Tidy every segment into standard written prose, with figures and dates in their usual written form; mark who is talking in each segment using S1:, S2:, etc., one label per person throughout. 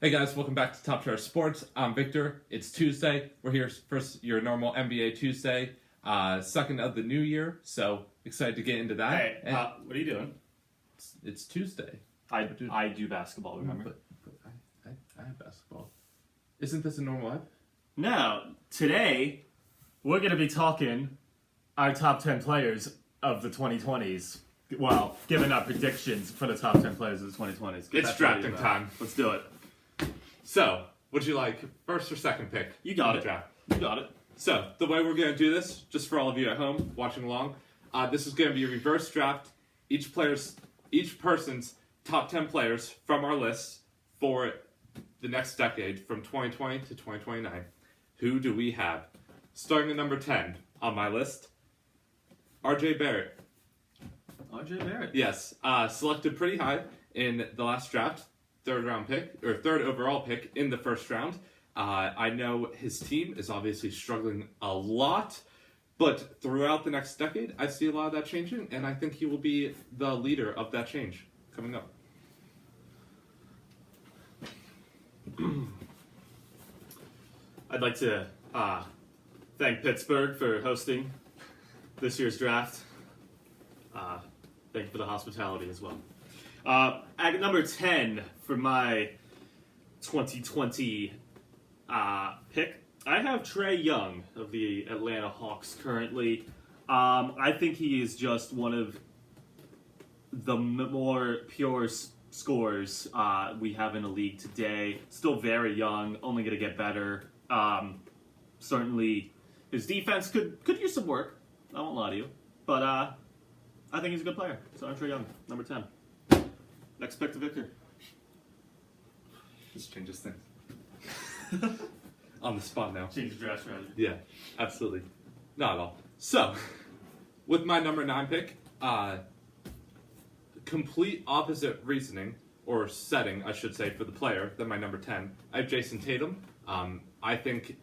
S1: Hey guys, welcome back to Top Tier Sports. I'm Victor. It's Tuesday. We're here for your normal NBA Tuesday, second of the new year. So excited to get into that.
S2: Hey, what are you doing?
S1: It's Tuesday.
S2: I do basketball, remember?
S1: But I have basketball. Isn't this a normal app?
S2: No, today we're going to be talking our top 10 players of the 2020s. Well, giving our predictions for the top 10 players of the 2020s.
S1: It's drafting time.
S2: Let's do it.
S1: So, would you like first or second pick?
S2: You got
S1: in the
S2: it.
S1: draft?
S2: You got it.
S1: So, the way we're going to do this, just for all of you at home watching along, this is going to be a reverse draft. Each person's top 10 players from our list for the next decade, from 2020 to 2029. Who do we have? Starting at number 10 on my list, RJ Barrett.
S2: RJ Barrett.
S1: Yes, selected pretty high in the last draft. Third overall pick in the first round. I know his team is obviously struggling a lot, but throughout the next decade, I see a lot of that changing, and I think he will be the leader of that change coming up.
S2: I'd like to thank Pittsburgh for hosting this year's draft. Thank you for the hospitality as well. At number 10 for my 2020 pick, I have Trae Young of the Atlanta Hawks currently. I think he is just one of the more pure scorers we have in the league today. Still very young, only going to get better. Certainly, his defense could use some work. I won't lie to you. But I think he's a good player. So I'm Trae Young, number 10. Next pick to Victor.
S1: This changes things. On the spot now.
S2: Change the draft strategy.
S1: Yeah, absolutely. Not at all. So, with my number 9 pick, complete opposite reasoning, or setting, I should say, for the player than my number 10. I have Jason Tatum. I think,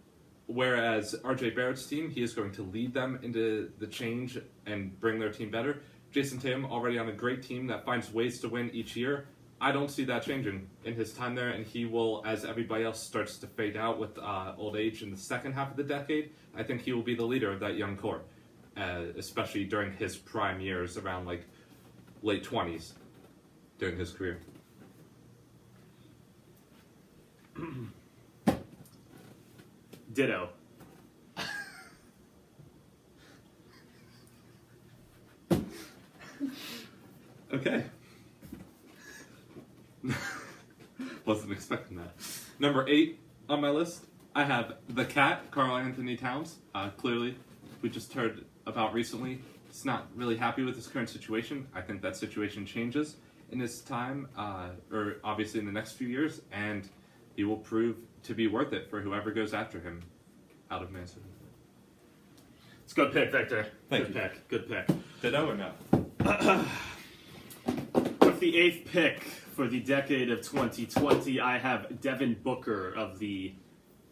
S1: whereas RJ Barrett's team, he is going to lead them into the change and bring their team better. Jason Tatum already on a great team that finds ways to win each year. I don't see that changing in his time there, and he will, as everybody else starts to fade out with old age in the second half of the decade, I think he will be the leader of that young core, especially during his prime years, around like late 20s during his career.
S2: Ditto.
S1: Okay. Wasn't expecting that. Number 8 on my list, I have the Cat, Karl Anthony Towns. Clearly, we just heard about recently. He's not really happy with his current situation. I think that situation changes in his time, or obviously in the next few years, and he will prove to be worth it for whoever goes after him out of Minnesota.
S2: It's a good pick, Victor.
S1: Thank
S2: Good
S1: you.
S2: pick. Good pick.
S1: Ditto or no?
S2: With the 8th pick for the decade of 2020, I have Devin Booker of the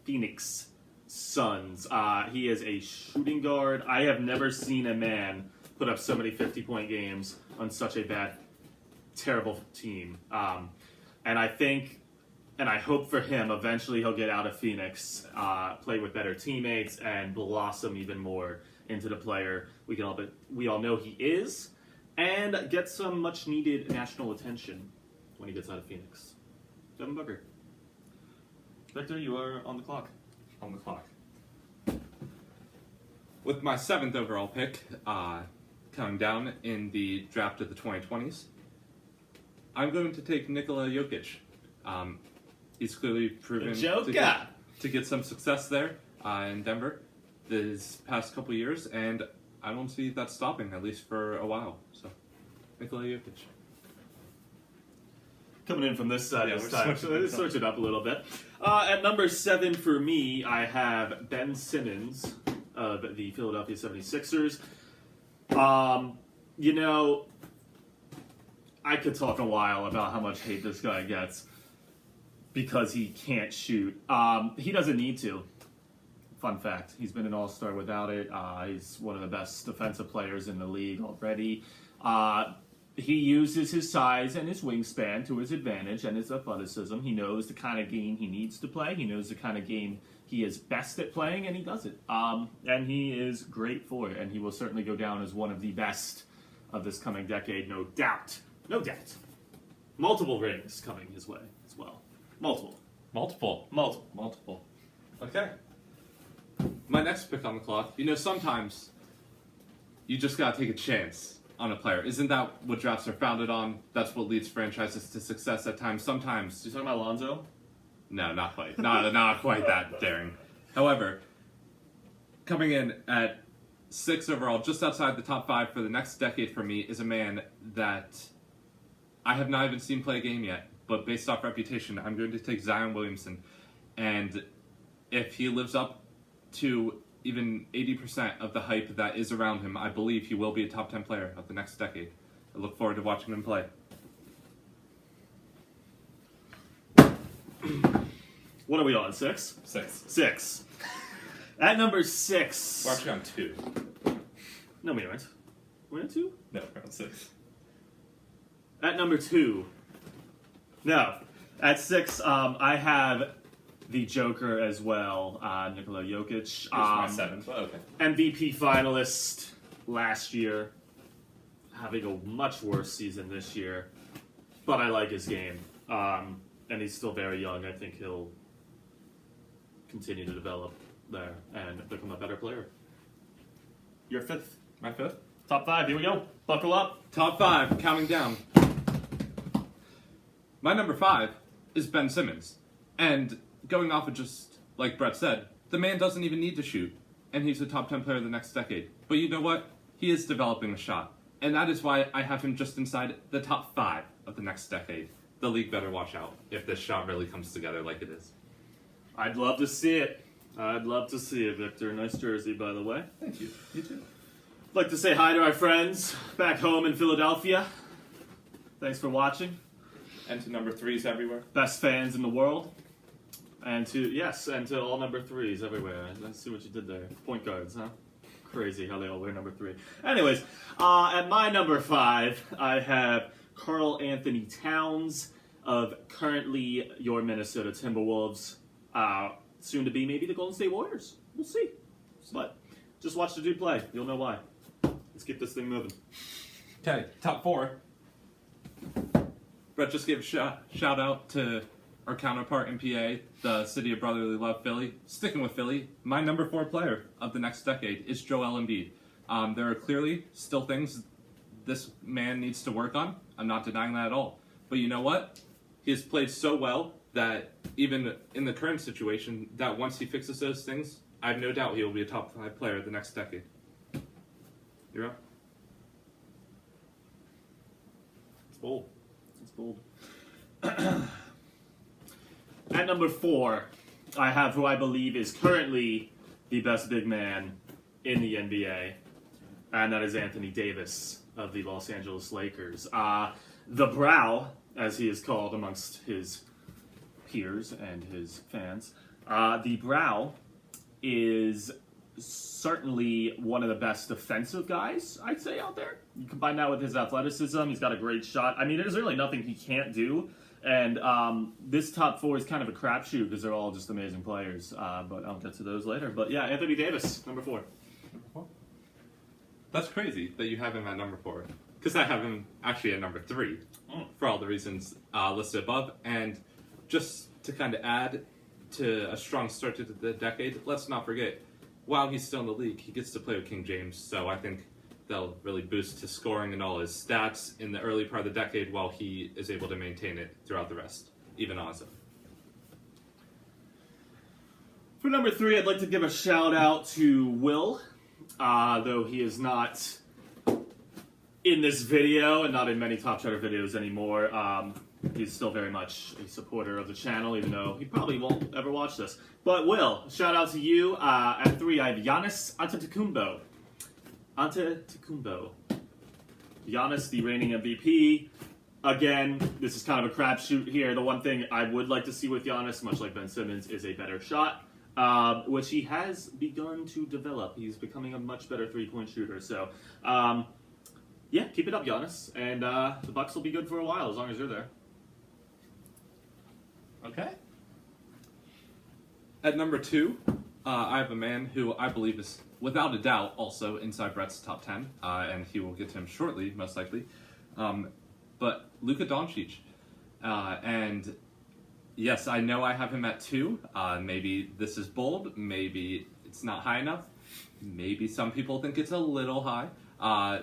S2: Phoenix Suns. He is a shooting guard. I have never seen a man put up so many 50-point games on such a bad, terrible team. And I think, and I hope for him, eventually he'll get out of Phoenix, play with better teammates, and blossom even more into the player we all know he is, and get some much-needed national attention when he gets out of Phoenix. Devin Booker. Victor, you are on the clock.
S1: On the clock. With my 7th overall pick, coming down in the draft of the 2020s, I'm going to take Nikola Jokic. He's clearly proven to get some success there in Denver this past couple years, and I don't see that stopping, at least for a while. So, Nikola Jokic.
S2: Coming in from this side
S1: Yeah,
S2: this
S1: we're
S2: time,
S1: switching
S2: so switch it up a little bit. At number 7 for me, I have Ben Simmons of the Philadelphia 76ers. You know, I could talk a while about how much hate this guy gets because he can't shoot. He doesn't need to. Fun fact, he's been an all-star without it. He's one of the best defensive players in the league already. he uses his size and his wingspan to his advantage and his athleticism. He knows the kind of game he needs to play. He knows the kind of game he is best at playing, and he does it. And he is great for it, and he will certainly go down as one of the best of this coming decade, no doubt. No doubt. Multiple rings coming his way as well. Multiple.
S1: Okay. My next pick on the clock. You know, sometimes you just gotta take a chance on a player. Isn't that what drafts are founded on? That's what leads franchises to success at times. Sometimes.
S2: You talking about Lonzo?
S1: No, not quite. Not quite that daring. However, coming in at 6 overall, just outside the top 5 for the next decade for me, is a man that I have not even seen play a game yet. But based off reputation, I'm going to take Zion Williamson. And if he lives up to even 80% of the hype that is around him, I believe he will be a top 10 player of the next decade. I look forward to watching him play.
S2: What are we on, 6? 6. At number 6.
S1: We're actually on 2.
S2: No, we aren't. We're on 2?
S1: No, we're on 6.
S2: At number 2. No. At 6, I have the Joker as well, Nikola Jokic.
S1: Here's my 7th. Oh, okay.
S2: MVP finalist last year. Having a much worse season this year. But I like his game. And he's still very young. I think he'll continue to develop there and become a better player. Your 5th.
S1: My 5th?
S2: Top 5, here we go. Buckle up.
S1: Top 5, counting down. My number 5 is Ben Simmons. And going off of just like Brett said, the man doesn't even need to shoot. And he's a top 10 player of the next decade. But you know what? He is developing a shot. And that is why I have him just inside the top 5 of the next decade. The league better watch out if this shot really comes together like it is.
S2: I'd love to see it. I'd love to see it, Victor. Nice jersey, by the way.
S1: Thank you. You too.
S2: I'd like to say hi to our friends back home in Philadelphia. Thanks for watching.
S1: And to number 3s everywhere.
S2: Best fans in the world. And to all number 3s everywhere. I see what you did there. Point guards, huh? Crazy how they all wear number 3. Anyways, at my number 5, I have Karl Anthony Towns of currently your Minnesota Timberwolves. Soon to be maybe the Golden State Warriors. We'll see. But just watch the dude play. You'll know why. Let's get this thing moving.
S1: Okay, top 4. Brett just gave a shout out to our counterpart in PA, the city of brotherly love, Philly. Sticking with Philly, my number 4 player of the next decade is Joel Embiid. There are clearly still things this man needs to work on. I'm not denying that at all. But you know what? He has played so well that even in the current situation, that once he fixes those things, I have no doubt he will be a top 5 player of the next decade. You're up.
S2: It's bold. It's bold. At number 4, I have who I believe is currently the best big man in the NBA, and that is Anthony Davis of the Los Angeles Lakers. The Brow, as he is called amongst his peers and his fans, the Brow is certainly one of the best defensive guys, I'd say, out there. You combine that with his athleticism, he's got a great shot. I mean, there's really nothing he can't do. And this top 4 is kind of a crapshoot because they're all just amazing players. But I'll get to those later. But yeah, Anthony Davis, number 4.
S1: That's crazy that you have him at number 4. Because I have him actually at number 3 for all the reasons listed above. And just to kind of add to a strong start to the decade, let's not forget, while he's still in the league, he gets to play with King James. So I think that'll really boost his scoring and all his stats in the early part of the decade while he is able to maintain it throughout the rest, even on his own.
S2: For number 3, I'd like to give a shout out to Will, though he is not in this video and not in many Top Shutter videos anymore. He's still very much a supporter of the channel, even though he probably won't ever watch this. But Will, shout out to you. At 3, I have Giannis Antetokounmpo. Giannis, the reigning MVP. Again, this is kind of a crapshoot here. The one thing I would like to see with Giannis, much like Ben Simmons, is a better shot, which he has begun to develop. He's becoming a much better three-point shooter. So, Yeah, keep it up, Giannis. And the Bucks will be good for a while as long as you're there.
S3: Okay.
S1: At number 2, I have a man who I believe is, without a doubt, also inside Brett's top 10, and he will get to him shortly, most likely. But Luka Doncic. And yes, I know I have him at 2. Maybe this is bold. Maybe it's not high enough. Maybe some people think it's a little high.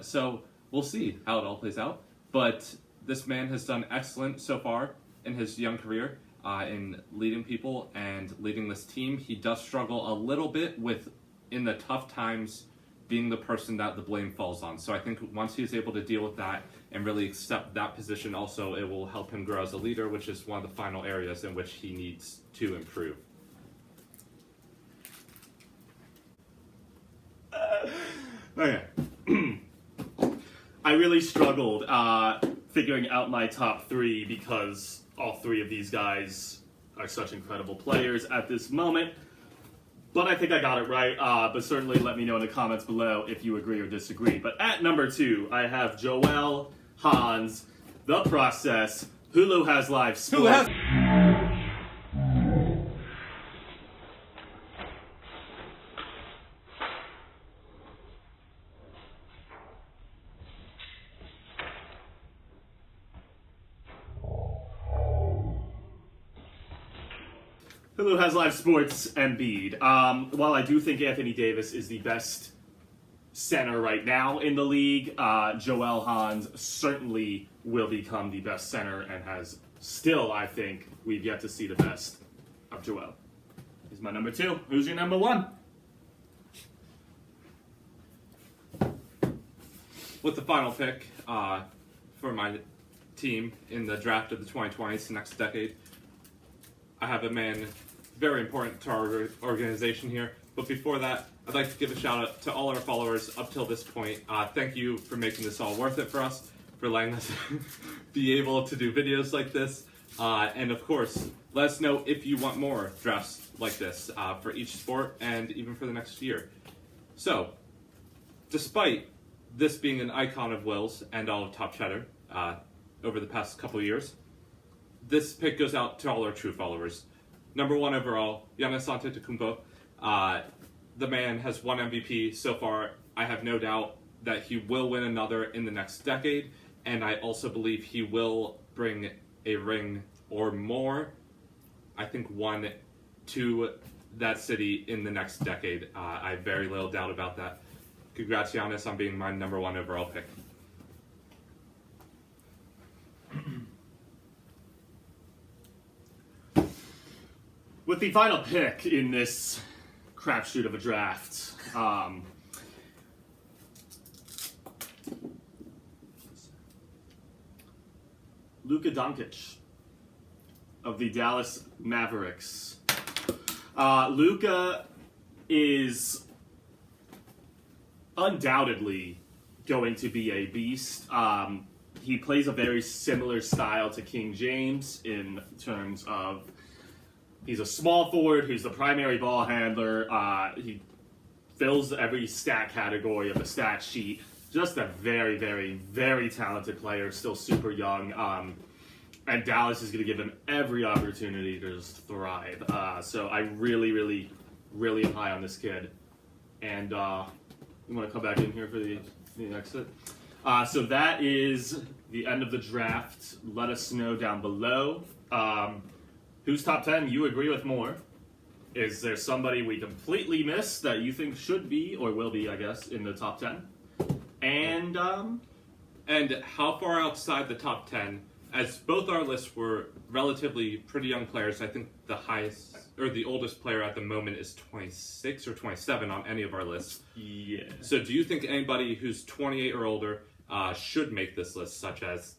S1: So we'll see how it all plays out. But this man has done excellent so far in his young career. In leading people and leading this team. He does struggle a little bit with, in the tough times, being the person that the blame falls on. So I think once he's able to deal with that and really accept that position also, it will help him grow as a leader, which is one of the final areas in which he needs to improve.
S2: Okay. I really struggled figuring out my top 3 because all 3 of these guys are such incredible players at this moment. But I think I got it right. But certainly let me know in the comments below if you agree or disagree. But at number 2, I have Joel, Hans, The Process, Hulu Has Live Sports. Hulu Has Live Sports, Embiid. While I do think Anthony Davis is the best center right now in the league, Joel Hans certainly will become the best center and has still, I think, we've yet to see the best of Joel. He's my number 2. Who's your number 1?
S1: With the final pick for my team in the draft of the 2020s, next decade, I have a man very important to our organization here. But before that, I'd like to give a shout out to all our followers up till this point. Thank you for making this all worth it for us, for letting us be able to do videos like this. And of course, let us know if you want more drafts like this for each sport and even for the next year. So, despite this being an icon of Will's and all of Top Cheddar over the past couple of years, this pick goes out to all our true followers. Number 1 overall, Giannis Antetokounmpo. The man has won MVP so far. I have no doubt that he will win another in the next decade, and I also believe he will bring a ring or more, I think 1, to that city in the next decade. I have very little doubt about that. Congrats, Giannis, on being my number 1 overall pick.
S2: With the final pick in this crapshoot of a draft, Luka Doncic of the Dallas Mavericks. Luka is undoubtedly going to be a beast. He plays a very similar style to King James in terms of he's a small forward who's the primary ball handler. He fills every stat category of the stat sheet. Just a very, very, very talented player, still super young. And Dallas is going to give him every opportunity to just thrive. So I really, really, really am high on this kid. And you want to come back in here for the exit? So that is the end of the draft. Let us know down below. Who's top 10 you agree with more? Is there somebody we completely missed that you think should be, or will be, I guess, in the top 10? And
S1: how far outside the top 10, as both our lists were relatively pretty young players, I think the highest, or the oldest player at the moment is 26 or 27 on any of our lists.
S2: Yeah.
S1: So do you think anybody who's 28 or older should make this list, such as...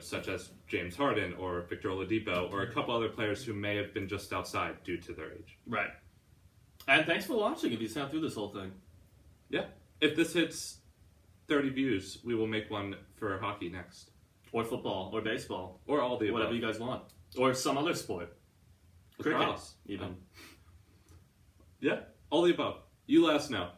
S1: such as James Harden or Victor Oladipo or a couple other players who may have been just outside due to their age?
S2: Right. And thanks for watching if you sat through this whole thing.
S1: Yeah. If this hits 30 views, we will make one for hockey next.
S2: Or football, or baseball.
S1: Or all the above.
S2: Whatever you guys want. Or some other sport. Cricket,
S1: Lacrosse.
S2: even.
S1: Yeah, all the above. You let us know.